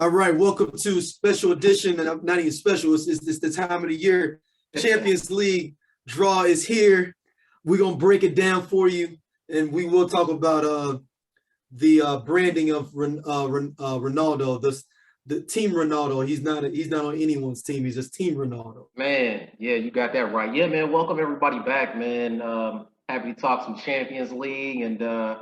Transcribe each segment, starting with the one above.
All right, welcome to special edition, and not even special, it's the time of the year. Champions League draw is here. We're going to break it down for you, and we will talk about the branding of Ronaldo, the team Ronaldo. He's not on anyone's team. He's just team Ronaldo. Man, yeah, you got that right. Yeah, man, welcome everybody back, man. Happy to talk some Champions League and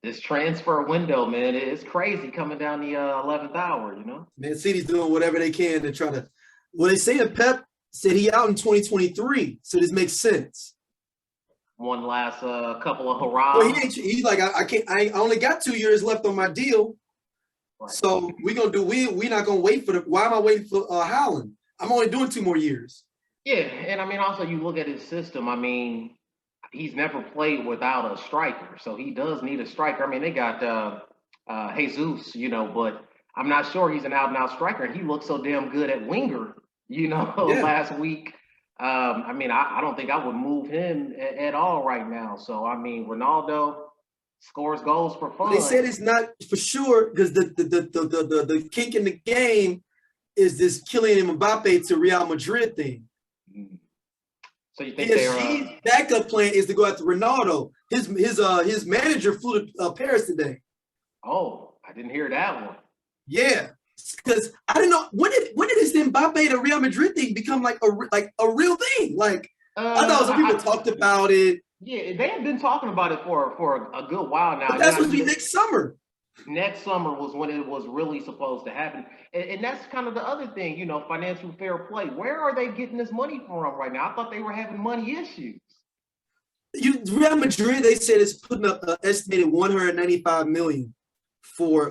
this transfer window, man. It's crazy coming down the 11th hour, you know? Man City's doing whatever they can to try to – well, they say Pep said he out in 2023, so this makes sense. One last couple of hurrahs. Well, he's like, I only got 2 years left on my deal. Right. So we're not gonna wait for why am I waiting for Haaland? I'm only doing 2 more years. Yeah, and I mean also you look at his system, I mean, he's never played without a striker, so he does need a striker. I mean, they got Jesus, you know, but I'm not sure he's an out-and-out striker. He looked so damn good at winger, you know, last week. I mean, I don't think I would move him at all right now. So, I mean, Ronaldo scores goals for fun. They said it's not for sure because the kink in the game is this Kylian Mbappe to Real Madrid thing. So you think his backup plan is to go after Ronaldo. His manager flew to Paris today. Oh, I didn't hear that one. Yeah, because I didn't know when did this Mbappe to Real Madrid thing become like a real thing? Like I thought some people talked about it. Yeah, they have been talking about it for a good while now. But that's supposed to be next summer. Next summer was when it was really supposed to happen. And that's kind of the other thing, you know, financial fair play. Where are they getting this money from right now? I thought they were having money issues. Real Madrid, they said, is putting up an estimated $195 million for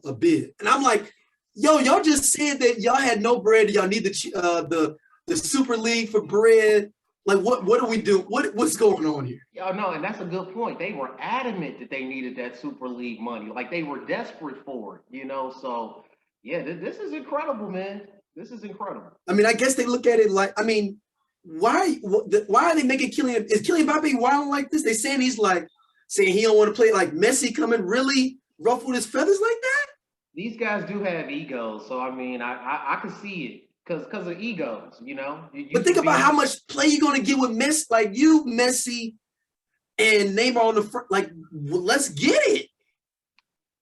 a bid. And I'm like, yo, y'all just said that y'all had no bread. Y'all need the Super League for bread. Like, what do we do? What's going on here? Oh, no, and that's a good point. They were adamant that they needed that Super League money. Like, they were desperate for it, you know? So, yeah, this is incredible, man. This is incredible. I mean, I guess they look at it like, I mean, why are they making Kylian? Is Kylian Mbappe wild like this? They saying he don't want to play, like Messi coming really ruffled his feathers like that? These guys do have egos. So, I mean, I can see it. Because of egos, you know. But think about how much play you're going to get with Messi, like you, Messi, and Neymar on the front. Like, let's get it.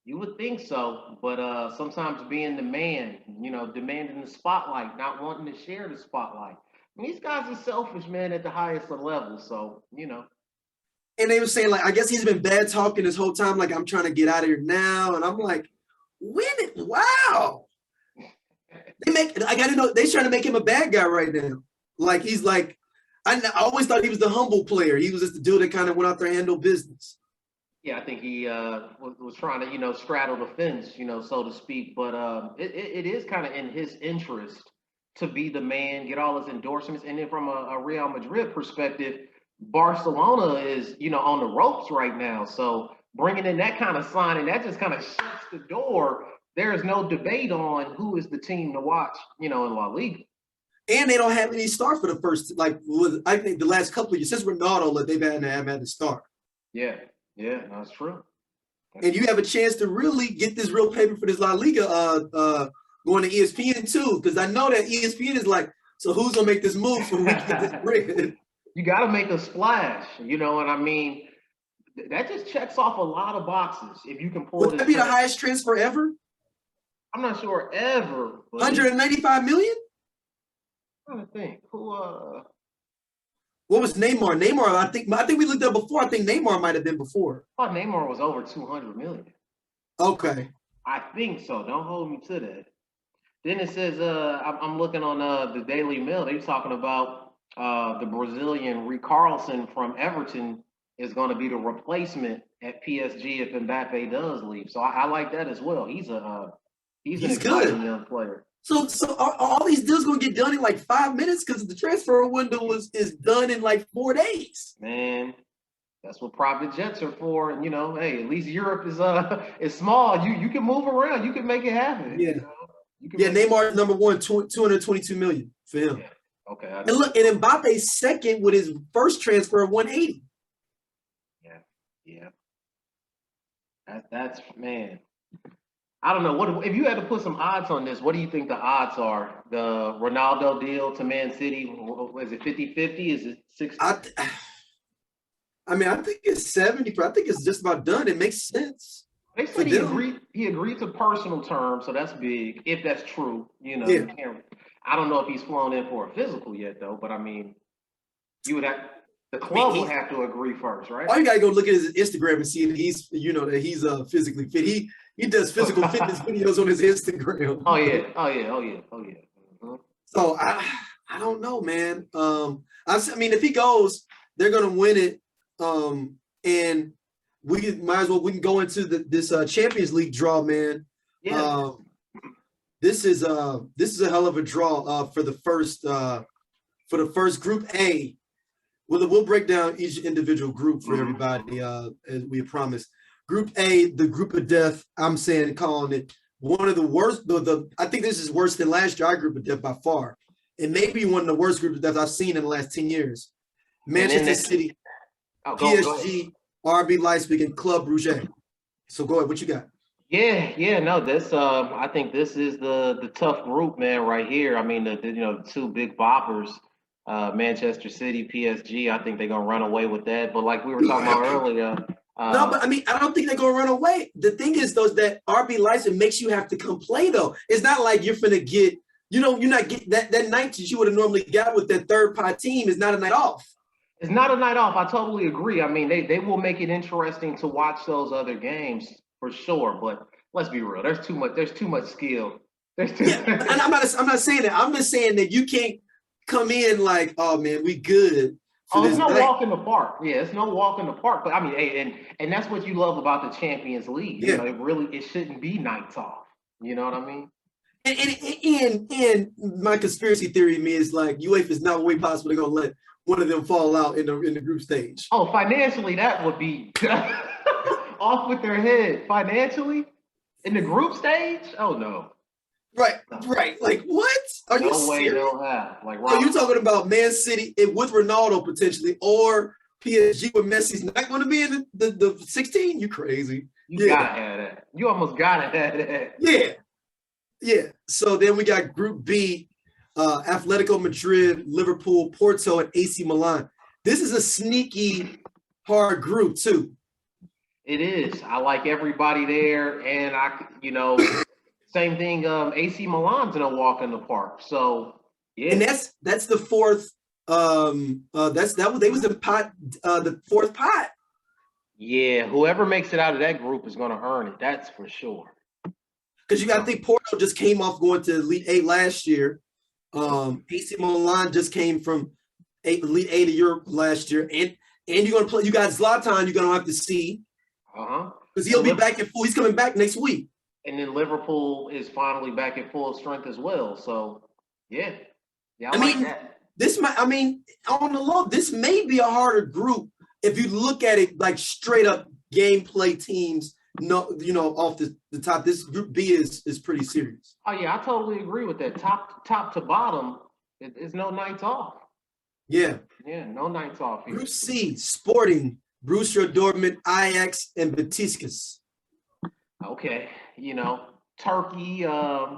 You would think so, but sometimes being the man, you know, demanding the spotlight, not wanting to share the spotlight. I mean, these guys are selfish, man, at the highest of levels. So, you know. And they were saying, like, I guess he's been bad talking this whole time. Like, I'm trying to get out of here now. And I'm like, wow. I got to know, they're trying to make him a bad guy right now. Like, he's like, I always thought he was the humble player. He was just the dude that kind of went out there and handled business. Yeah, I think he was trying to, you know, straddle the fence, you know, so to speak. But it is kind of in his interest to be the man, get all his endorsements. And then from a Real Madrid perspective, Barcelona is, you know, on the ropes right now. So bringing in that kind of signing, that just kind of shuts the door. There is no debate on who is the team to watch, you know, in La Liga. And they don't have any star for the first, like, I think the last couple of years, since Ronaldo, they've had to start. Yeah, that's true. And you have a chance to really get this real paper for this La Liga going to ESPN too, because I know that ESPN is like, so who's going to make this move so we can get this bread? You got to make a splash, you know, and I mean, that just checks off a lot of boxes if you can pull it. Would that be the highest transfer ever? I'm not sure ever. 195 million? I'm trying to think. Who what was Neymar? Neymar, I think we looked up before. I think Neymar might have been before. I thought Neymar was over 200 million. Okay. I think so. Don't hold me to that. Then it says, I'm looking on the Daily Mail. They're talking about the Brazilian Richarlison from Everton is going to be the replacement at PSG if Mbappe does leave. So I like that as well. He's an exciting young player. So are all these deals going to get done in like 5 minutes? Because the transfer window is done in like 4 days. Man, that's what private jets are for. And, you know, hey, at least Europe is small. You can move around. You can make it happen. Yeah. You know? Neymar number one, 222 million for him. Yeah. Okay. And look, and Mbappe's second with his first transfer of 180. Yeah. That's man. I don't know. What if you had to put some odds on this? What do you think the odds are? The Ronaldo deal to Man City, is it 50-50? Is it 60? I mean, I think it's 70, but I think it's just about done. It makes sense They for said he them. agreed. He agreed to personal terms, so that's big. If that's true, you Yeah. can't. I don't know if he's flown in for a physical yet, though. But I mean, you would have the I mean, club would have to agree first, right? all you gotta go look at his Instagram and see that he's, that he's physically fit. He does physical fitness videos on his Instagram. Oh yeah, oh yeah, oh yeah, oh yeah. Mm-hmm. So I don't know, man. I mean, if he goes, they're gonna win it. And we can go into this Champions League draw, man. Yeah. This is a hell of a draw for the first Group A. We'll break down each individual group for everybody, as we promised. Group A, the group of death. I'm calling it one of the worst. I think this is worse than last year. Our group of death by far, and maybe one of the worst groups of death I've seen in the last 10 years. Manchester City, PSG, RB Leipzig, and Club Brugge. So go ahead. What you got? Yeah, no, this I think this is the tough group, man, right here. I mean, the two big boppers, Manchester City, PSG. I think they're gonna run away with that. But like we were talking about earlier, no, but I mean, I don't think they're gonna run away. The thing is, though, is that RB Leipzig makes you have to come play. Though it's not like you're finna get, you're not getting that night that you would have normally got with that third pot team is not a night off. It's not a night off. I totally agree. I mean, they will make it interesting to watch those other games for sure. But let's be real. There's too much skill. And I'm not saying that. I'm just saying that you can't come in like, oh man, we good. It's no walk in the park. Yeah, it's no walk in the park. But I mean, and that's what you love about the Champions League. Yeah. It shouldn't be nights off. You know what I mean? And my conspiracy theory to me is like UEFA is not way possible they're gonna let one of them fall out in the group stage. Oh, financially, that would be off with their head. Financially, in the group stage? Oh no. Right. Like what? Are you serious? No way they'll have. Like, are you talking about Man City with Ronaldo potentially, or PSG with Messi's not going to be in the 16? You crazy? You gotta have that. You almost gotta have that. Yeah. So then we got Group B, Atletico Madrid, Liverpool, Porto, and AC Milan. This is a sneaky hard group too. It is. I like everybody there, and same thing. AC Milan's gonna walk in the park. So yeah, and that's the fourth. They was the fourth pot. Yeah, whoever makes it out of that group is gonna earn it. That's for sure. Because you got to think Porto just came off going to Elite 8 last year. AC Milan just came from Elite 8 of Europe last year, and you're gonna play. You got Zlatan. You're gonna have to see. Because he'll be back in full. He's coming back next week. And then Liverpool is finally back at full strength as well. So, yeah. I mean, that. On the low, this may be a harder group if you look at it like straight up gameplay teams. No, off the top, this Group B is pretty serious. Oh yeah, I totally agree with that. Top to bottom, it's no nights off. Yeah, no nights off here. Group C, Sporting, Borussia Dortmund, Ajax, and Besiktas. Okay, Turkey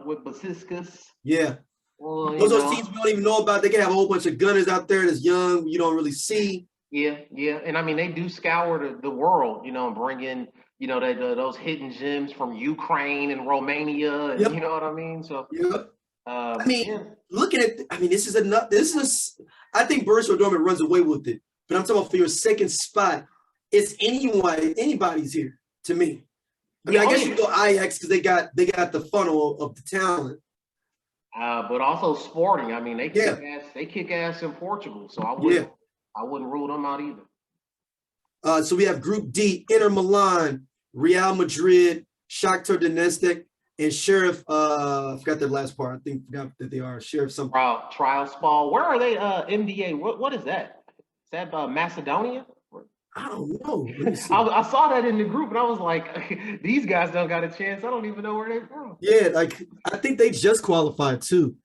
with Besiktas. Yeah. Well, those teams we don't even know about. They can have a whole bunch of gunners out there that's young, you don't really see. Yeah. And I mean, they do scour the world, and bring in, those hidden gems from Ukraine and Romania, and you know what I mean? So, looking at, this is enough. I think Borussia Dortmund runs away with it. But I'm talking about for your second spot, it's anybody's here to me. I guess you go Ajax because they got the funnel of the talent. But also Sporting. I mean, they kick ass. They kick ass in Portugal, so I wouldn't rule them out either. So we have Group D: Inter Milan, Real Madrid, Shakhtar Donetsk, and Sheriff. I forgot their last part. I forgot that they are Sheriff something. Trial Spal. Where are they? MDA. What is that? Is that Macedonia? I don't know. I saw that in the group, and I was like, these guys don't got a chance. I don't even know where they're from. Yeah, I think they just qualified too.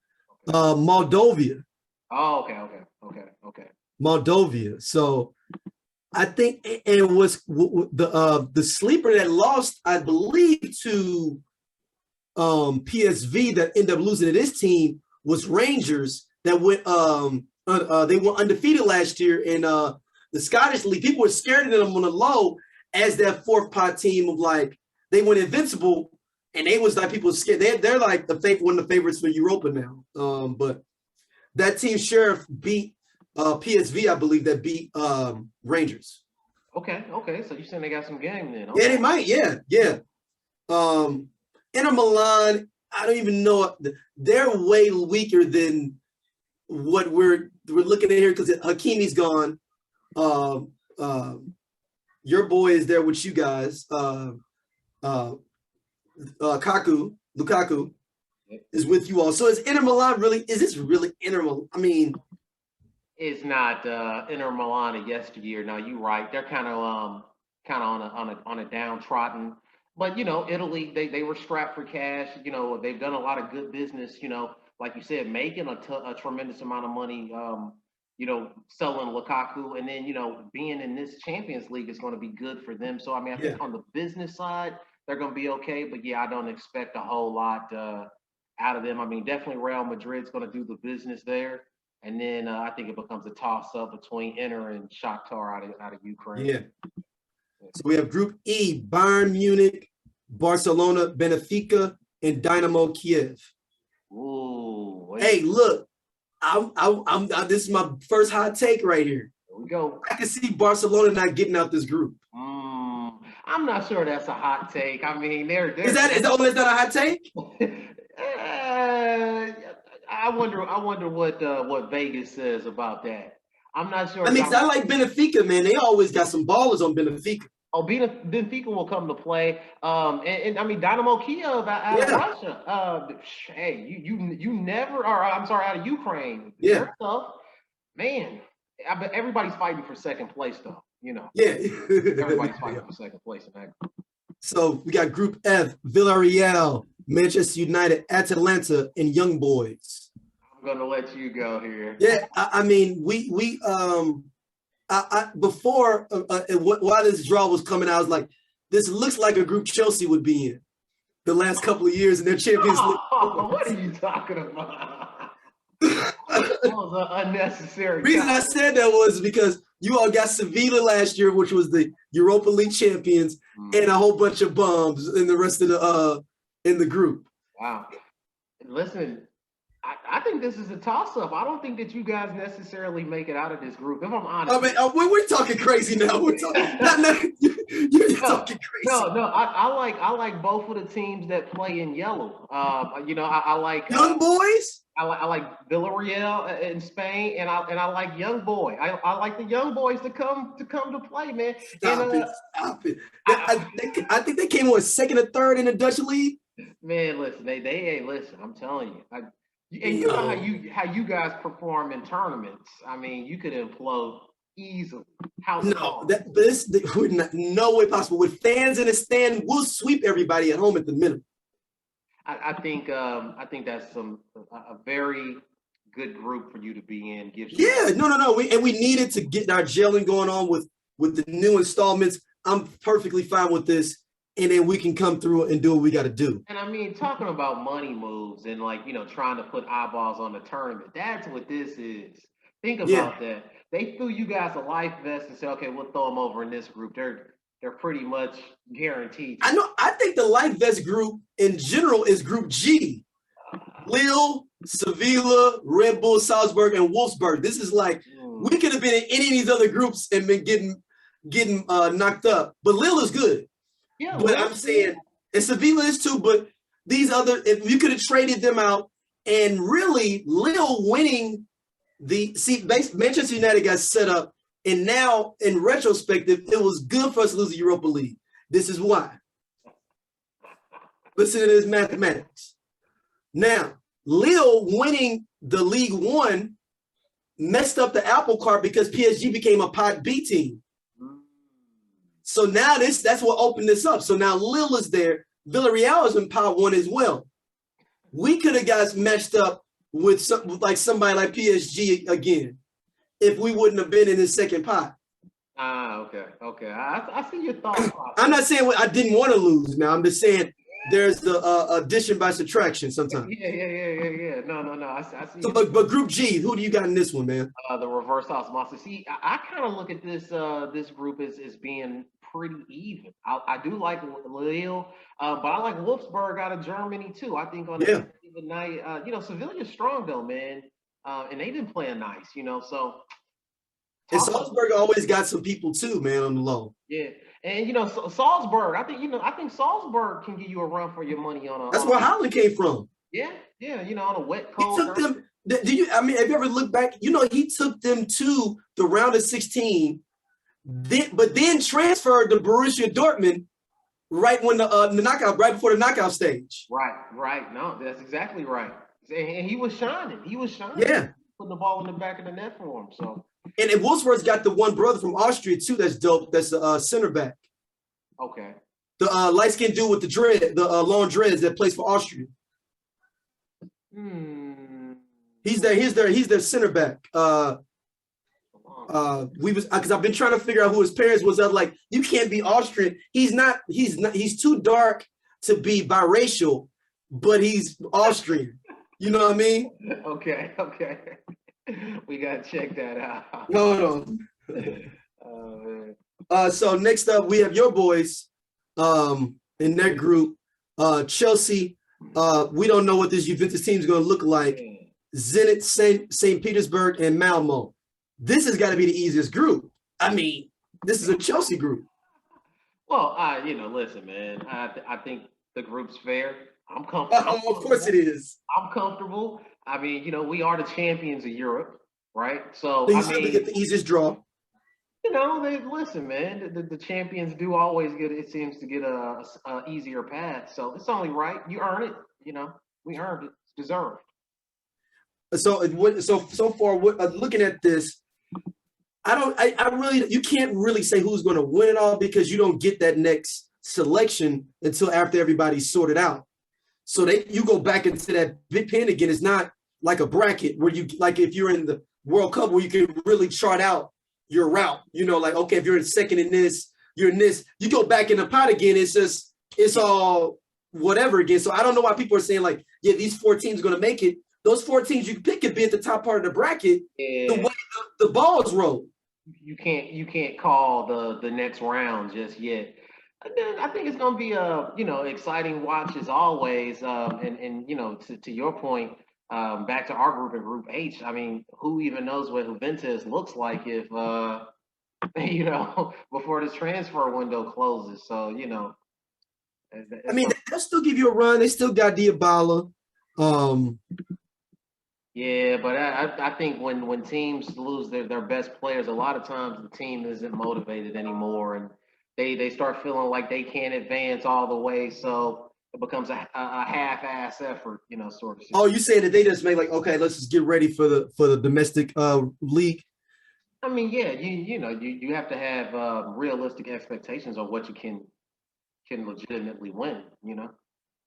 Moldova. Oh, okay. Moldova. So I think it was the sleeper that lost, I believe, to PSV that ended up losing to this team was Rangers that went they went undefeated last year in the Scottish League. People were scared of them on the low as that fourth pot team of like they went invincible, and they was like people scared. They're like one of the favorites for Europa now. But that team Sheriff beat PSV, I believe, that beat Rangers. Okay. So you saying they got some game then? Okay. Yeah, they might. Yeah. Inter Milan, I don't even know. They're way weaker than what we're looking at here because Hakimi's gone. Your boy is there with you guys. Lukaku is with you all. So is Inter Milan really? Is this really Inter Milan? I mean, it's not Inter Milan of yesteryear. No, you're right. They're kind of on a downtrodden. But Italy, they were strapped for cash. They've done a lot of good business. Like you said, making a tremendous amount of money. Selling Lukaku, and then being in this Champions League is going to be good for them. So I mean, I think on the business side, they're going to be okay. But yeah, I don't expect a whole lot out of them. I mean, definitely Real Madrid's going to do the business there. And then I think it becomes a toss-up between Inter and Shakhtar out of Ukraine. Yeah. So we have Group E: Bayern Munich, Barcelona, Benfica, and Dynamo Kiev. Ooh. Hey, look, I'm this is my first hot take right here. Here we go. I can see Barcelona not getting out this group. I'm not sure that's a hot take. I mean, is that not a hot take? I wonder what Vegas says about that. I'm not sure. I mean, I like Benfica, man. They always got some ballers on Benfica. Oh, Benfica will come to play. And I mean, Dynamo Kiev out of Russia. Hey, you never, or I'm sorry, out of Ukraine. Yeah. Stuff. Man, I bet everybody's fighting for second place, though. Yeah. Everybody's fighting for second place in that group. So we got Group F: Villarreal, Manchester United, Atalanta, and Young Boys. I'm gonna let you go here. Yeah, I mean, before while this draw was coming out, I was like, this looks like a group Chelsea would be in the last couple of years in their Champions League. What are you talking about? That was an unnecessary. The reason I said that was because you all got Sevilla last year, which was the Europa League champions, and a whole bunch of bums in the rest of the in the group. Wow. Listen, I think this is a toss-up. I don't think that you guys necessarily make it out of this group, if I'm honest. I mean, we're talking crazy now. We're talking, you're talking crazy. No. I like both of the teams that play in yellow. I like Young Boys. I like Villarreal in Spain, and I like Young Boy. I like the Young Boys to come to play, man. Stop it. I think they came second or third in the Dutch league. Man, listen, they listen. I'm telling you. And you know how you guys perform in tournaments. I mean, you could implode easily. No way possible. With fans in the stand, we'll sweep everybody at home at the minimum. I think that's a very good group for you to be in. No. We needed to get our gelling going on with the new installments. I'm perfectly fine with this. And then we can come through and do what we got to do. And I mean, talking about money moves and trying to put eyeballs on the tournament, that's what this is. Think about that. They threw you guys a life vest and said, okay, we'll throw them over in this group. They're pretty much guaranteed. I know. I think the life vest group in general is Group G. Lille, Sevilla, Red Bull Salzburg, and Wolfsburg. This is like, we could have been in any of these other groups and been getting knocked up. But Lille is good. Yeah, but I'm saying, and Sevilla is too, but these other, if you could have traded them out, and really Lille winning Manchester United got set up, and now in retrospective, it was good for us to lose the Europa League. This is why. Listen to this mathematics. Now, Lille winning the League One messed up the apple cart because PSG became a Pot B team. So now that's what opened this up. So now Lille is there. Villarreal is in Pot 1 as well. We could have got matched up with somebody like PSG again if we wouldn't have been in this second pot. Okay. I see your thought process. I'm not saying I didn't want to lose. Now I'm just saying there's the addition by subtraction sometimes. Yeah. No. I see. So, but Group G, who do you got in this one, man? The reverse osmosis. See, I kind of look at this group as being pretty even. I do like Lille, but I like Wolfsburg out of Germany too. I think on a even night, Sevilla's strong though, man, and they've been playing nice, so. And Salzburg always got some people too, man, on the low. Yeah, and Salzburg. I think Salzburg can give you a run for your money on a. That's where Holland came from. Yeah, on a wet cold. He took them. Have you ever looked back? He took them to the round of 16, but then transferred to Borussia Dortmund right when the knockout, right before the knockout stage. Right. No, that's exactly right. And he was shining. Yeah, putting the ball in the back of the net for him. So. And Wolfsburg's got the one brother from Austria too. That's dope. That's the center back. Okay. The light skinned dude with the long dreads that plays for Austria. He's their center back. Because I've been trying to figure out who his parents was. I was like, you can't be Austrian. He's not. He's too dark to be biracial, but he's Austrian. You know what I mean? Okay. We gotta check that out. Hold on. So next up, we have your boys in that group. Chelsea. We don't know what this Juventus team is going to look like. Zenit, St. Petersburg, and Malmo. This has got to be the easiest group. I mean, this is a Chelsea group. Well, listen, man. I think the group's fair. I'm comfortable. Of course it is. I'm comfortable. I mean, we are the champions of Europe, right? So you get the easiest draw. Listen, man. The champions do always it seems to get a easier path. So it's only right. You earn it. We earned it. It's deserved. So far, looking at this, you can't really say who's going to win it all because you don't get that next selection until after everybody's sorted out. So you go back into that big pen again. It's not like a bracket where if you're in the World Cup where you can really chart out your route. Okay, if you're in second in this, you're in this. You go back in the pot again. It's all whatever again. So I don't know why people are saying these 4 teams are going to make it. Those 4 teams you pick could be at the top part of the bracket. Yeah. The way the balls roll. You can't call the next round just yet. I think it's going to be a exciting watch as always. And to your point, back to our group in Group H. I mean, who even knows what Juventus looks like if before this transfer window closes? So I mean, they'll still give you a run. They still got Dybala. Yeah, but I think when teams lose their best players, a lot of times the team isn't motivated anymore, and they start feeling like they can't advance all the way. So it becomes a half-ass effort, sort of. Oh, you saying that they just make okay, let's just get ready for the domestic league? I mean, yeah, you have to have realistic expectations of what you can legitimately win,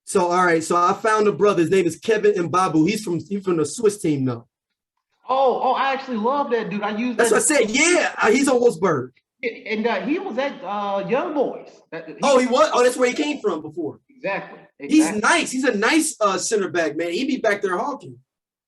So all right, so I found a brother. His name is Kevin Mbabu. He's from the Swiss team though. Oh, I actually love that dude. That's what I said. Yeah, he's on Wolfsburg. And he was at Young Boys. He was. Oh, that's where he came from before. Exactly. He's nice. He's a nice center back, man. He'd be back there hawking.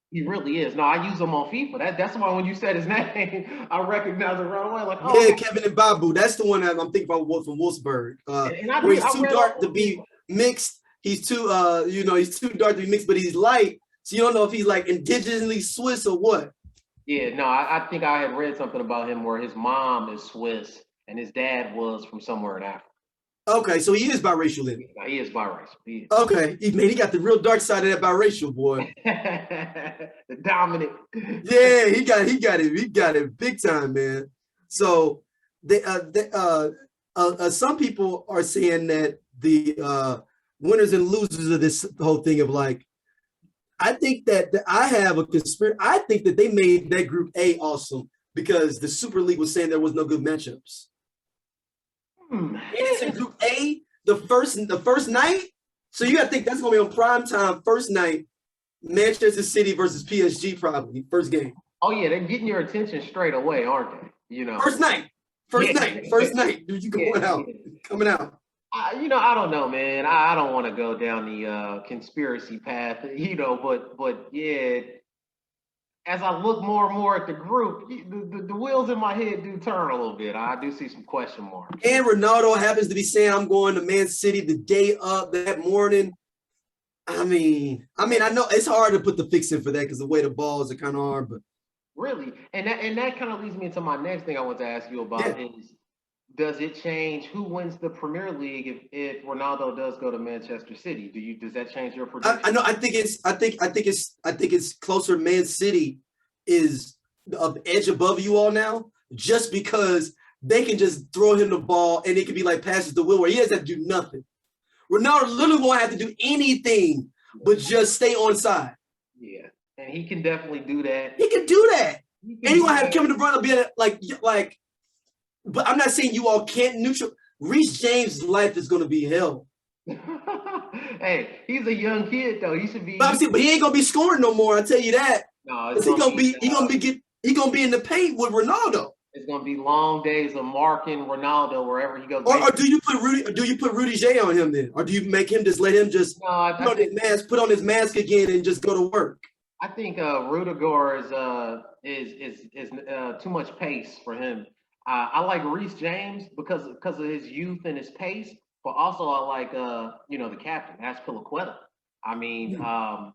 He really is. No, I use him on FIFA. That's why when you said his name, I recognized it right away. Yeah, Kevin Mbabu. That's the one that I'm thinking about from Wolfsburg. Where he's too dark to be mixed. He's too, he's too dark to be mixed, but he's light. So you don't know if he's indigenously Swiss or what. Yeah, no, I think I had read something about him where his mom is Swiss and his dad was from somewhere in Africa. Okay, so he is biracial then. Yeah, he is biracial. He is. Okay, he got the real dark side of that biracial boy. The dominant. Yeah, he got it big time, man. So some people are saying that the winners and losers of this whole thing of I think that I have a conspiracy. I think that they made that Group A awesome because the Super League was saying there was no good matchups. And it's in Group A the first night. So you got to think that's going to be on prime time first night. Manchester City versus PSG probably first game. Oh yeah, they're getting your attention straight away, aren't they? First night. Dude, you coming out. I don't know, man. I don't want to go down the conspiracy path, but yeah, as I look more and more at the group, the wheels in my head do turn a little bit. I do see some question marks. And Ronaldo happens to be saying, I'm going to Man City the day up that morning. I mean, I know it's hard to put the fix in for that because the way the balls are kind of hard, but Really, and that kind of leads me into my next thing I want to ask you about is, does it change who wins the Premier League if Ronaldo does go to Manchester City? Does that change your prediction? I know. I think it's closer. Man City is an edge above you all now, just because they can just throw him the ball and it can be like passes the will where he doesn't have to do nothing. Ronaldo literally won't have to do anything but just stay on side. Yeah, and he can definitely do that. He can do that, and he won't have Kevin De Bruyne be like. But I'm not saying you all can't neutral. Reece James' life is going to be hell. Hey, he's a young kid though. He should be. But he ain't gonna be scoring no more. I tell you that. No, he gonna be in the paint with Ronaldo. It's gonna be long days of marking Ronaldo wherever he goes. Or do you put Rudy J on him then, or do you make him just let him just put on his mask again and just go to work? I think Rudiger is too much pace for him. I like Reece James because of his youth and his pace, but also I like the captain, Azpilicueta. I mean,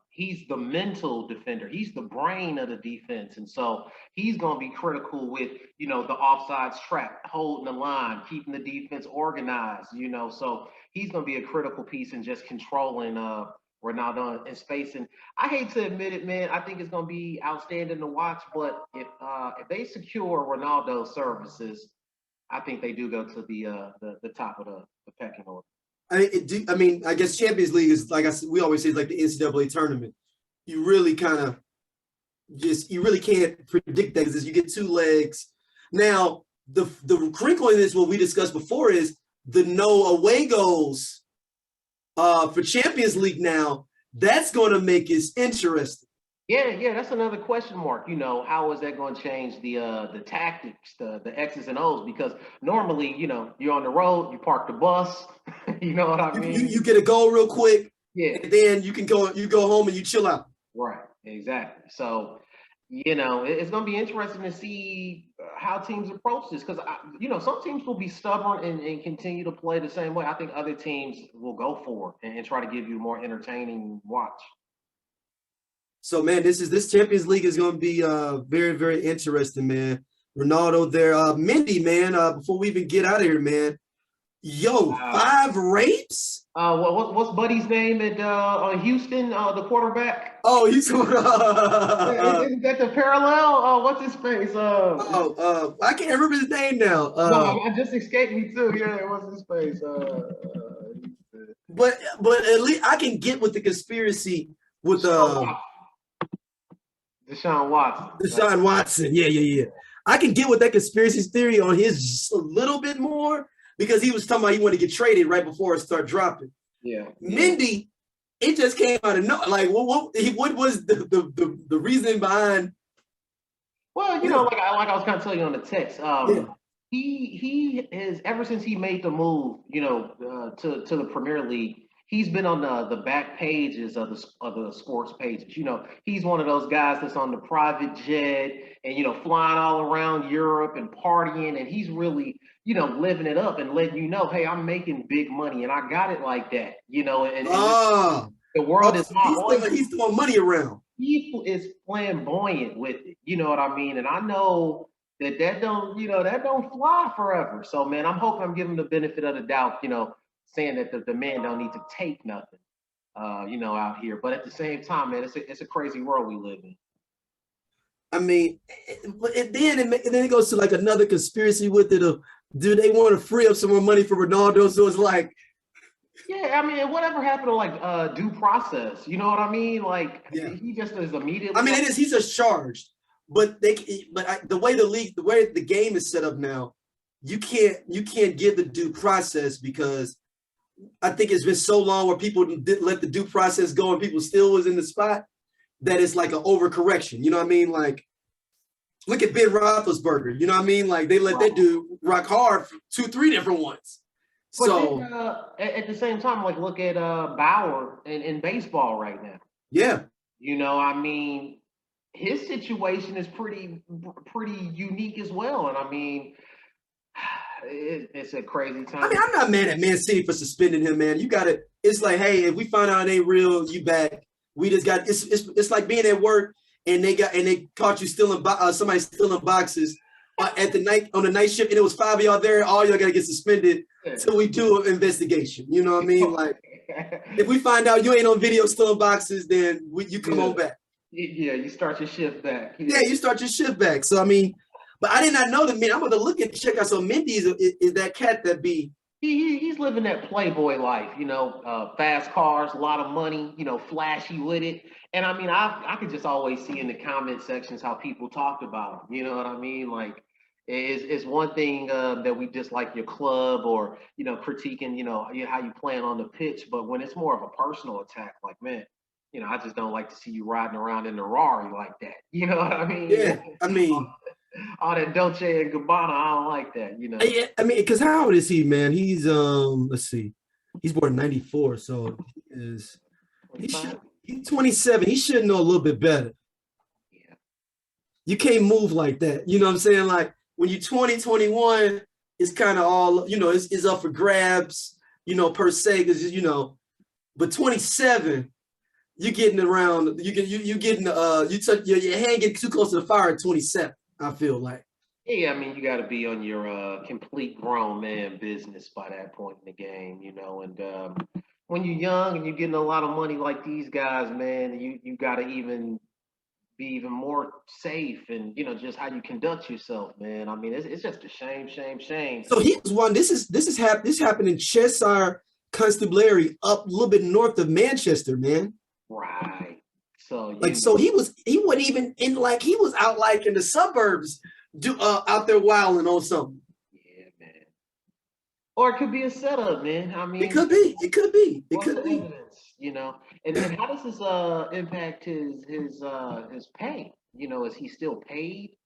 he's the mental defender. He's the brain of the defense, and so he's going to be critical with the offsides trap, holding the line, keeping the defense organized. So he's going to be a critical piece in just controlling Ronaldo in space. And I hate to admit it, man, I think it's going to be outstanding to watch. But if they secure Ronaldo's services, I think they do go to the top of the pecking order. I guess Champions League is, like we always say, it's like the NCAA tournament. You really can't predict that because you get two legs. Now, the crinkle in this, what we discussed before, is the no away goals for Champions League now. That's going to make it interesting. Yeah, that's another question mark. How is that going to change the tactics, the X's and O's? Because normally, you're on the road, you park the bus, you know what I mean? You get a goal real quick, yeah, and then you go home and you chill out. Right, exactly. So, it's going to be interesting to see how teams approach this because, some teams will be stubborn and continue to play the same way. I think other teams will go for it and try to give you a more entertaining watch. So, man, this Champions League is going to be very, very interesting, man. Ronaldo there. Mindy, man, before we even get out of here, man. Yo, 5 rapes? What's Buddy's name at Houston, the quarterback? Oh, he's isn't that the parallel? What's his face? I can't remember his name now. No, it just escaped me too. Yeah, what's his face? But at least I can get with the conspiracy with Deshaun Watson. Deshaun Watson. Yeah. I can get with that conspiracy theory on his just a little bit more because he was talking about he wanted to get traded right before it started dropping. Yeah. Mindy, it just came out of nowhere. Like, what was the reasoning behind? Well, like I was kind of telling you on the text. He is, ever since he made the move, to the Premier League. He's been on the back pages of the sports pages. He's one of those guys that's on the private jet and flying all around Europe and partying, and he's really living it up and letting you know, hey, I'm making big money and I got it like that. The world is my he's throwing money around. He is flamboyant with it. You know what I mean? And I know that don't fly forever. So, man, I'm hoping I'm giving him the benefit of the doubt. Saying that the man don't need to take nothing, out here. But at the same time, man, it's a crazy world we live in. I mean, and then it goes to like another conspiracy with it of, do they want to free up some more money for Ronaldo? So it's like, yeah, I mean, whatever happened to like due process? You know what I mean? Like, he just is immediately. I mean, he's just charged, but the way the game is set up now, you can't give the due process because I think it's been so long where people didn't let the due process go and people still was in the spot that it's like an overcorrection. You know what I mean? Like, look at Ben Roethlisberger. You know what I mean? Like, they let that dude rock hard for 2-3 different ones. But So then at the same time, like look at Bauer in baseball right now. yeah, I mean, his situation is pretty unique as well. And I mean, it's a crazy I mean, time. I'm not mad at Man City for suspending him, man. You gotta. It's like, hey, if we find out it ain't real, you back. We just got. It's like being at work and they caught you stealing somebody stealing boxes at the night on the night shift, and it was 5 of y'all there. All y'all gotta get suspended until we do an investigation. You know what I mean? Like, if we find out you ain't on video stealing boxes, then you come on back. Yeah, you start your shift back. Yeah, you start your shift back. So I mean, but I did not know that. I'm going to look at check out. So Mendy's is that cat that be. He's living that playboy life, fast cars, a lot of money, flashy with it. And I mean, I could just always see in the comment sections how people talked about him. You know what I mean? Like, it's one thing that we dislike your club or critiquing how you playing on the pitch, but when it's more of a personal attack, like, man, I just don't like to see you riding around in the Rari like that. You know what I mean? Yeah, I mean, all that Dolce and Gabbana, I don't like that. Yeah, I mean, because how old is he, man? He's let's see, he's born in '94, so he's 27. He should know a little bit better. Yeah, you can't move like that. You know what I'm saying? Like when you're 20, 21, it's kind of all it's up for grabs. Per se, because but 27. You're getting around. You getting your hand getting too close to the fire at 27. I feel like. Yeah, I mean, you got to be on your complete grown man business by that point in the game, And when you're young and you're getting a lot of money like these guys, man, you got to be even more safe and just how you conduct yourself, man. I mean, it's just a shame. So he was one. This happened in Cheshire Constabulary, up a little bit north of Manchester, man. Right. So he wasn't even in, like, he was out like in the suburbs, out there wilding on something. Yeah, man. Or it could be a setup, man. I mean, it could be. Evidence, And then how does this impact his pay? Is he still paid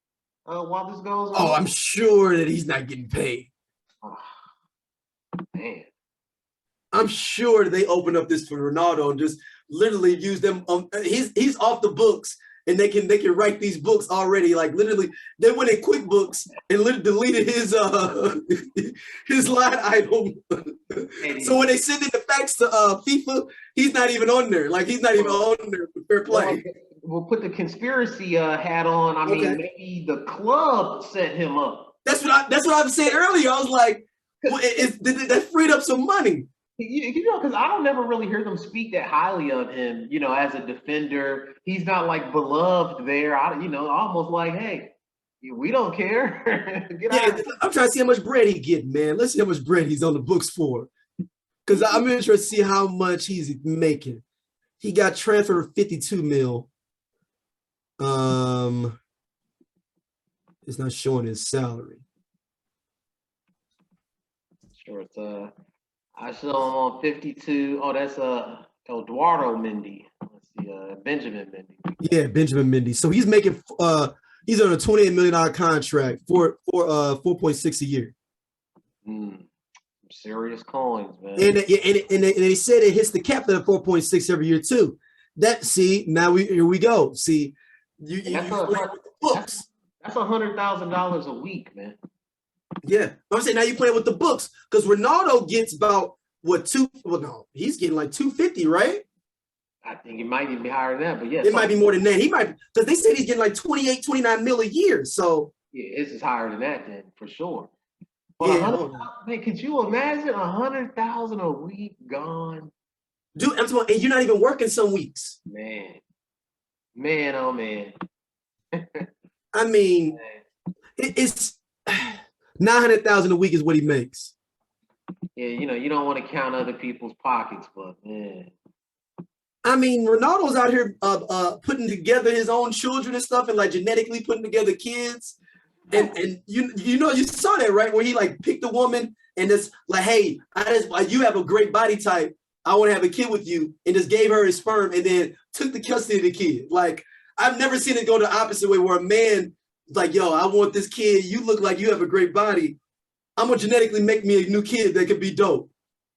while this goes on? Oh, I'm sure that he's not getting paid. Oh, man. I'm sure they opened up this for Ronaldo and just literally use them. He's off the books, and they can write these books already. Like literally, they went in QuickBooks and literally deleted his line item. So when they send in the facts to FIFA, he's not even on there. Like he's not even on there for fair play. We'll put the conspiracy hat on. I mean, maybe the club set him up. That's what I was saying earlier. I was like, that freed up some money. Because I don't never really hear them speak that highly of him, as a defender. He's not like beloved there. Almost like, hey, we don't care. I'm trying to see how much bread he getting, man. Let's see how much bread he's on the books for. Because I'm interested to see how much he's making. He got transferred for 52 mil. It's not showing his salary. Sure, it's I show him on 52. Oh, that's Eduardo Mendy. Let's see, Benjamin Mendy. Yeah, Benjamin Mendy. So he's making he's on a $28 million contract for 4.6 a year. Serious coins, man. And they said it hits the cap at 4.6 every year too. Here we go. See, that's $100,000 a week, man. Yeah, I'm saying now you playing with the books because Ronaldo gets about he's getting like 250, right? I think it might even be higher than that, but yeah, it might be more than that. He might, because they said he's getting like 28, 29 mil a year. So yeah, this is higher than that then for sure. But man, could you imagine 100,000 a week gone? Dude, I'm talking, and you're not even working some weeks. Man, oh man. I mean, it's 900,000 a week is what he makes. Yeah, you don't want to count other people's pockets, but man. I mean, Ronaldo's out here putting together his own children and stuff, and like genetically putting together kids. And you saw that, right? Where he like picked a woman and it's like, hey, you have a great body type. I want to have a kid with you, and just gave her his sperm and then took the custody of the kid. Like, I've never seen it go the opposite way where a man like, yo, I want this kid. You look like you have a great body. I'm gonna genetically make me a new kid that could be dope.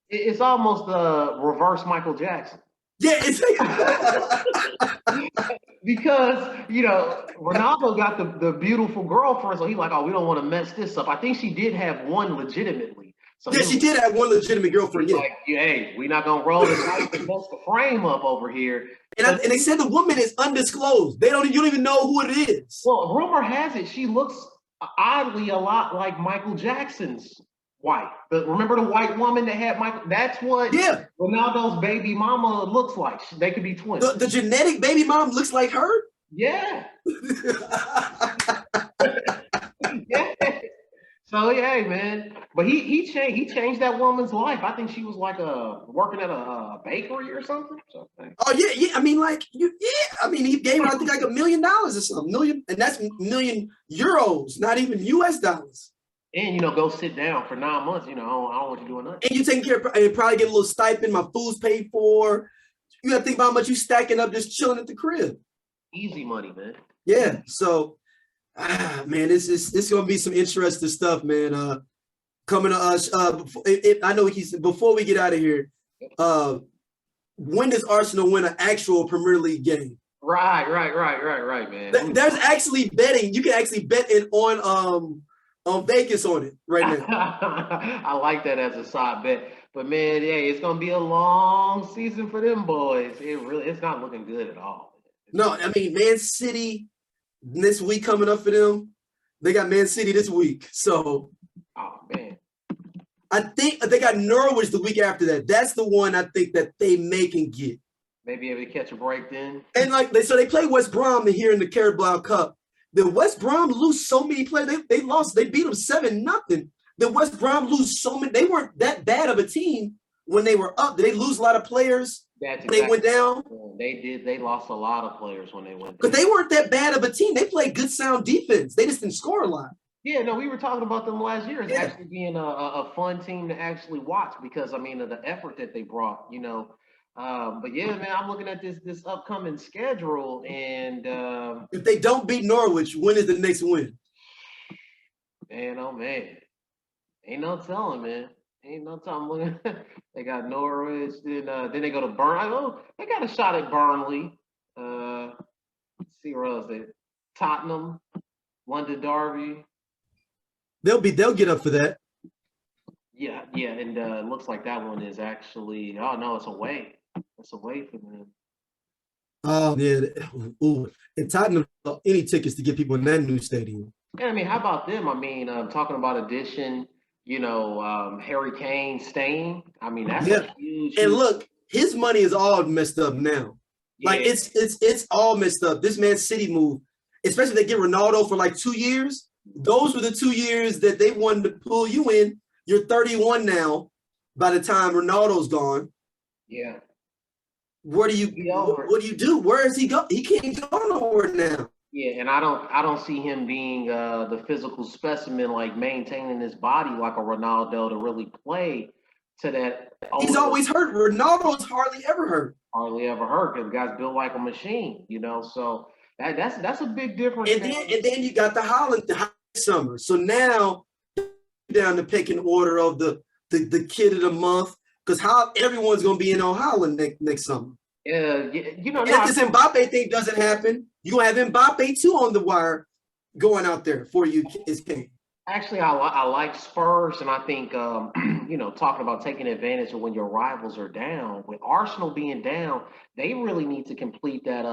It's almost the reverse Michael Jackson. Yeah, it's Because, Ronaldo got the beautiful girlfriend, so he's like, oh, we don't want to mess this up. I think she did have one legitimately. So yeah, she did have one legitimate girlfriend. Yeah, like, hey, we're not gonna roll the dice and bust the frame up over here. and they said the woman is undisclosed. You don't even know who it is. Well, rumor has it she looks oddly a lot like Michael Jackson's wife. But remember the white woman that had Michael? That's what Ronaldo's baby mama looks like. They could be twins. The genetic baby mom looks like her? Yeah. Yeah. So yeah, man. But he changed that woman's life. I think she was like working at a bakery or something. So, oh yeah. I mean, he gave her I think like $1 million or something. And that's €1,000,000, not even US dollars. And go sit down for 9 months. I don't want you doing nothing. And you taking care of, and probably get a little stipend. My food's paid for. You got to think about how much you stacking up just chilling at the crib. Easy money, man. Yeah. So, man, this gonna be some interesting stuff, man. Coming to us. I know before we get out of here. When does Arsenal win an actual Premier League game? Right, man. There's actually betting. You can actually bet it on Vegas on it right now. I like that as a side bet. But man, yeah, it's gonna be a long season for them boys. It's not looking good at all. No, I mean Man City this week coming up for them. They got Man City this week. So oh man. I think they got Norwich the week after that. That's the one I think that they may can get. Maybe able to catch a break then. And they play West Brom here in the Carabao Cup. The West Brom lose so many players. They lost. They beat them 7-0. The West Brom lose so many. They weren't that bad of a team when they were up. Did they lose a lot of players? They went down. They did. They lost a lot of players when they went down. Because they weren't that bad of a team. They played good, sound defense. They just didn't score a lot. Yeah, no, we were talking about them last year as actually being a fun team to actually watch because of the effort that they brought. But yeah, man, I'm looking at this upcoming schedule, and if they don't beat Norwich, when is the next win? Man, oh man, ain't no telling, man. Ain't no telling. They got Norwich, then they go to Burnley. Oh, they got a shot at Burnley. Let's see where else they. Tottenham, London Derby. They'll get up for that. Yeah, and it looks like that one is actually. Oh no, it's away. It's away from them. Oh yeah, ooh, and Tottenham any tickets to get people in that new stadium. Yeah, I mean, how about them? I mean, talking about addition, Harry Kane staying. I mean, that's a huge. And look, his money is all messed up now. Yeah. Like it's all messed up. This Man City move, especially if they get Ronaldo for like 2 years. Those were the 2 years that they wanted to pull you in. You're 31 now. By the time Ronaldo's gone. Yeah. What do you do? Where does he go? He can't go nowhere now. Yeah, and I don't see him being the physical specimen, like maintaining his body like a Ronaldo to really play to that. He's always hurt. Ronaldo's hardly ever hurt. Hardly ever hurt because the guy's built like a machine, So that's a big difference. And then you got the Holland summer. So now down the pecking order of the kid of the month. Because how everyone's going to be in on Holland next summer. Yeah, if this Mbappe thing doesn't happen, you're going to have Mbappe too on the wire going out there for you, is King. Actually, I like Spurs, and I think, talking about taking advantage of when your rivals are down, with Arsenal being down, they really need to complete that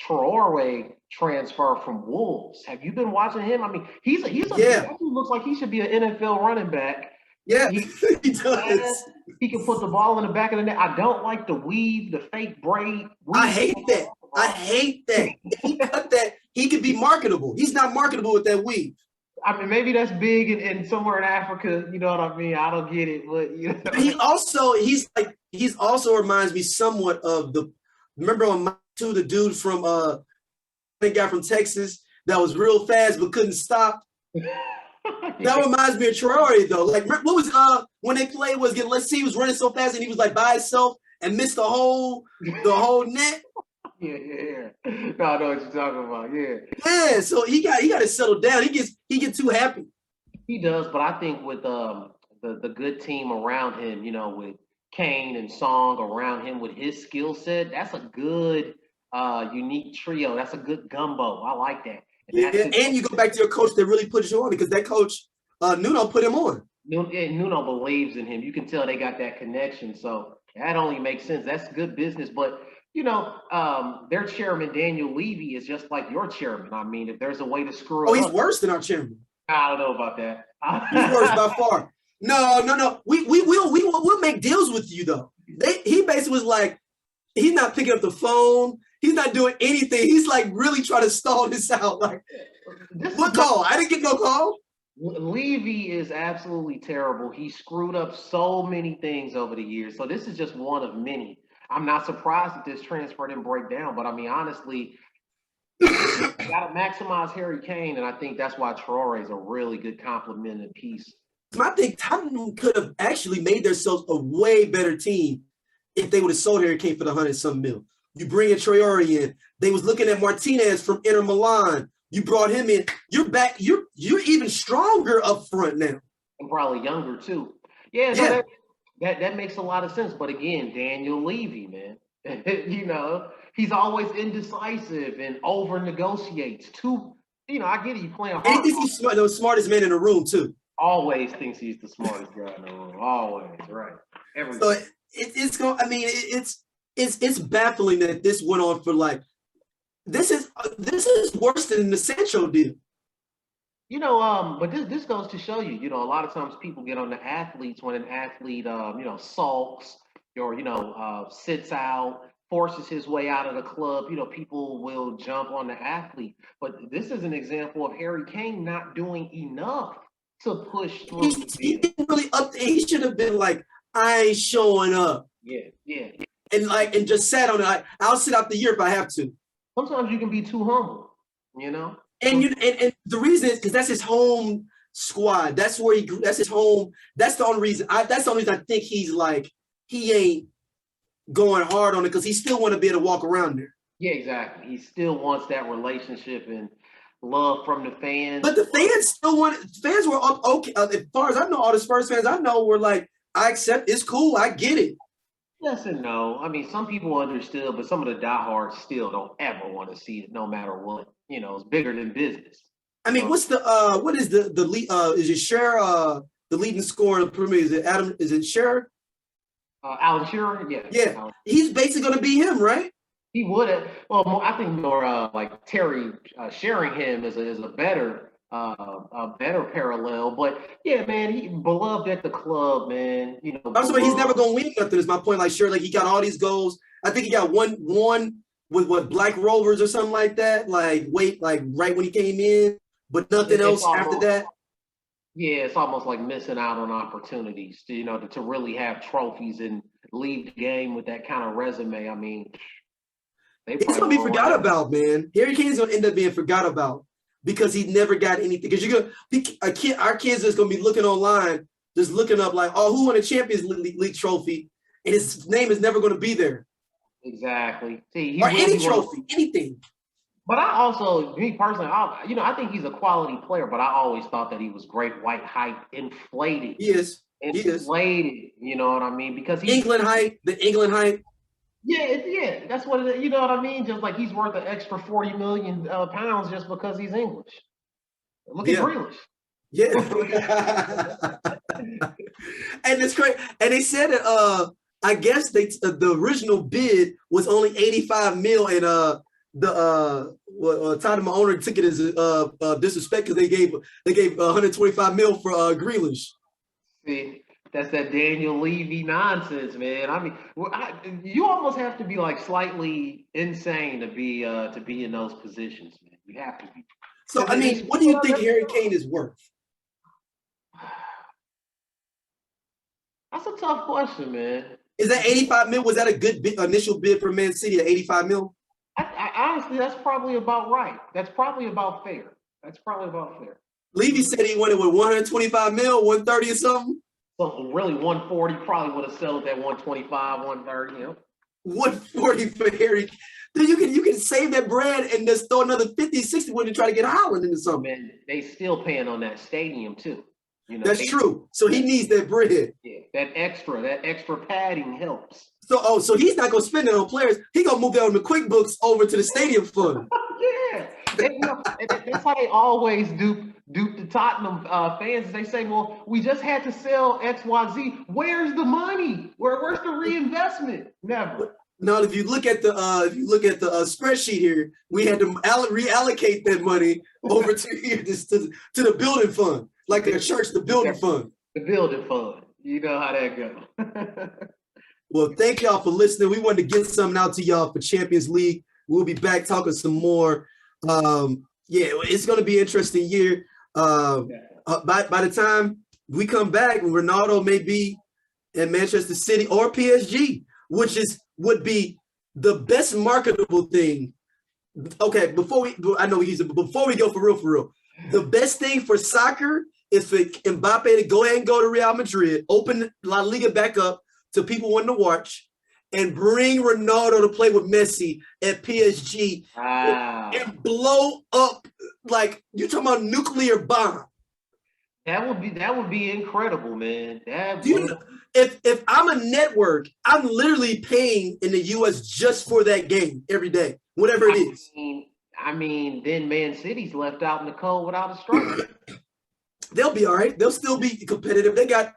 Traore transfer from Wolves. Have you been watching him? I mean, he looks like he should be an NFL running back. Yeah, he does. He can put the ball in the back of the net. I don't like the weave, the fake braid. I hate that. If he cut that, he could be marketable. He's not marketable with that weave. I mean, maybe that's big in somewhere in Africa. You know what I mean? I don't get it, but He's also reminds me somewhat of remember on the dude from the guy from Texas that was real fast but couldn't stop. That reminds me of Traore though. Like what was when they played he was running so fast and he was like by himself and missed the whole net. Yeah. No, I know what you're talking about. Yeah. Yeah. So he got to settle down. He gets too happy. He does, but I think with the good team around him, with Kane and Song around him with his skill set, that's a good unique trio. That's a good gumbo. I like that. And Yeah, that's his, and you go back to your coach that really put you on because that coach, Nuno, put him on. Nuno believes in him. You can tell they got that connection. So that only makes sense. That's good business. But their chairman Daniel Levy is just like your chairman. I mean, if there's a way to screw Oh, it he's up, worse than our chairman. I don't know about that. He's worse by far. No. We'll make deals with you though. He basically was like, he's not picking up the phone. He's not doing anything. He's like really trying to stall this out. Like, what call? I didn't get no call. Levy is absolutely terrible. He screwed up so many things over the years. So this is just one of many. I'm not surprised that this transfer didn't break down, but I mean, honestly, you got to maximize Harry Kane, and I think that's why Traore is a really good complemented piece. I think Tottenham could have actually made themselves a way better team if they would have sold Harry Kane for the 100-some mil. You bring in Traore in. They was looking at Martinez from Inter Milan. You brought him in. You're back. You're even stronger up front now. And probably younger too. Yeah. That makes a lot of sense. But again, Daniel Levy, man, he's always indecisive and over negotiates. I get it. You playing hard. And he thinks he's the smartest man in the room too. Always thinks he's the smartest guy in the room. Always, right? Everything. So it's going. I mean, it's baffling that this went on for like. This is worse than the Sancho deal. But this goes to show you, a lot of times people get on the athletes when an athlete, sulks or, sits out, forces his way out of the club. People will jump on the athlete. But this is an example of Harry Kane not doing enough to push through. He didn't really He should have been like, I ain't showing up. Yeah. And just sat on it. I'll sit out the year if I have to. Sometimes you can be too humble, And the reason is because that's his home squad. That's where that's his home. That's the only reason. That's the only reason I think he's like he ain't going hard on it because he still want to be able to walk around there. Yeah, exactly. He still wants that relationship and love from the fans. But the fans still want. Fans were okay. As far as I know, all the Spurs fans I know were like, I accept. It's cool. I get it. Yes and no. I mean, some people understood, but some of the diehards still don't ever want to see it, no matter what. It's bigger than business. I mean, what is the lead? Is it Shearer, the leading scorer in the Premier? Is it Adam? Is it Shearer? Alan Shearer, yeah. Yeah, he's basically going to be him, right? He would have. Well, I think more like Terry Sheringham is a better parallel. But yeah, man, he beloved at the club, man. I'm saying he's never gonna win nothing. Is my point. Like sure, like he got all these goals. I think he got one with what Black Rovers or something like that. Like right when he came in, but nothing else after that. Yeah, it's almost like missing out on opportunities to really have trophies and leave the game with that kind of resume. I mean, it's gonna be forgot about, man. Harry Kane's gonna end up being forgot about. Because he never got anything. Because our kids is gonna be looking online, just looking up like, oh, who won a Champions League trophy, and his name is never gonna be there. Exactly. Or any trophy, anything. But I also, me personally, I think he's a quality player. But I always thought that he was great white hype, inflated. He is. Inflated. You know what I mean? Because the England hype. Yeah, that's what it is. You know what I mean? Just like he's worth an extra 40 million pounds just because he's English. Look at Grealish. Yeah. And it's great. And they said that I guess the original bid was only 85 mil, and Tottenham owner took it as disrespect because they gave 125 mil for Grealish. See. That's that Daniel Levy nonsense, man. I mean, you almost have to be like slightly insane to be in those positions, man. You have to be. So, I mean, what do you think Harry Kane is worth? That's a tough question, man. Is that 85 mil? Was that a good initial bid for Man City at 85 mil? I honestly, that's probably about right. That's probably about fair. Levy said he wanted with 125 mil, 130 or something. Something really 140 probably would have settled at 125, 130. 140 for Harry. Dude, you can save that bread and just throw another 50, 60 when you try to get Haaland into something. Man, they still paying on that stadium too. You know, That's true. So he needs that bread. Yeah, that extra padding helps. So he's not gonna spend it on players. He gonna move that on the QuickBooks over to the stadium fund. Yeah, and that's how they always dupe the Tottenham fans. They say, "Well, we just had to sell XYZ. Where's the money? Where's the reinvestment? Never." Now, if you look at the spreadsheet here, we had to reallocate that money over to here to the building fund, like a church, the building fund. The building fund. You know how that goes. Well, thank y'all for listening. We wanted to get something out to y'all for Champions League. We'll be back talking some more. It's going to be an interesting year. By the time we come back, Ronaldo may be in Manchester City or PSG, which would be the best marketable thing. Okay, before we go for real, the best thing for soccer is for Mbappe to go ahead and go to Real Madrid, open La Liga back up to people wanting to watch, and bring Ronaldo to play with Messi at PSG and blow up, like you talking about nuclear bomb. That would be incredible, man. If I'm a network, I'm literally paying in the US just for that game every day, whatever it is. I mean, then Man City's left out in the cold without a striker. They'll be all right. They'll still be competitive. They got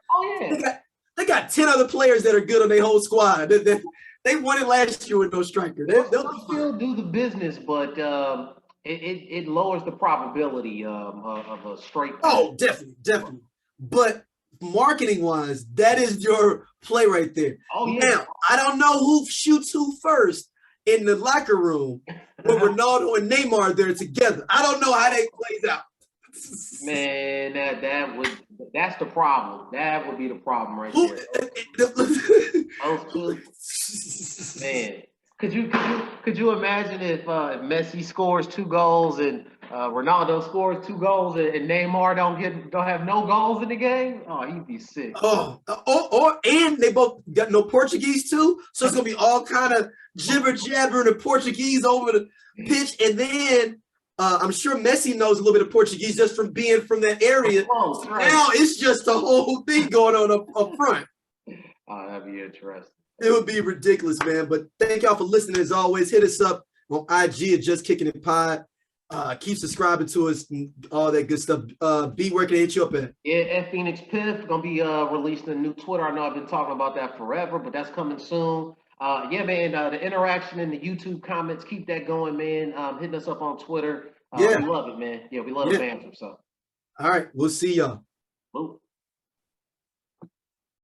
10 other players that are good on their whole squad. They won it last year with no striker. They'll still do the business, but it lowers the probability of a straight. Oh, definitely. But marketing wise, that is your play right there. Oh yeah. Now, I don't know who shoots who first in the locker room with Ronaldo and Neymar there together. I don't know how that plays out. Man, that's the problem. That would be the problem right there. Man, could you imagine if Messi scores 2 goals and Ronaldo scores 2 goals and Neymar don't have no goals in the game? Oh, he'd be sick. And they both got no Portuguese too, so it's gonna be all kind of jibber jabber in the Portuguese over the pitch, and then. I'm sure Messi knows a little bit of Portuguese just from being from that area. Oh, right. Now it's just a whole thing going on up front. Oh, that'd be interesting. It would be ridiculous, man. But thank y'all for listening. As always, hit us up on IG at Just Kicking It Pod. Keep subscribing to us and all that good stuff. B, where can they hit you up at? Yeah, F Phoenix Piff gonna be releasing a new Twitter. I know I've been talking about that forever, but that's coming soon. Man, the interaction in the YouTube comments, keep that going, man. Hitting us up on Twitter. We love it, man. Yeah, we love the banter. So, all right, we'll see y'all. Ooh.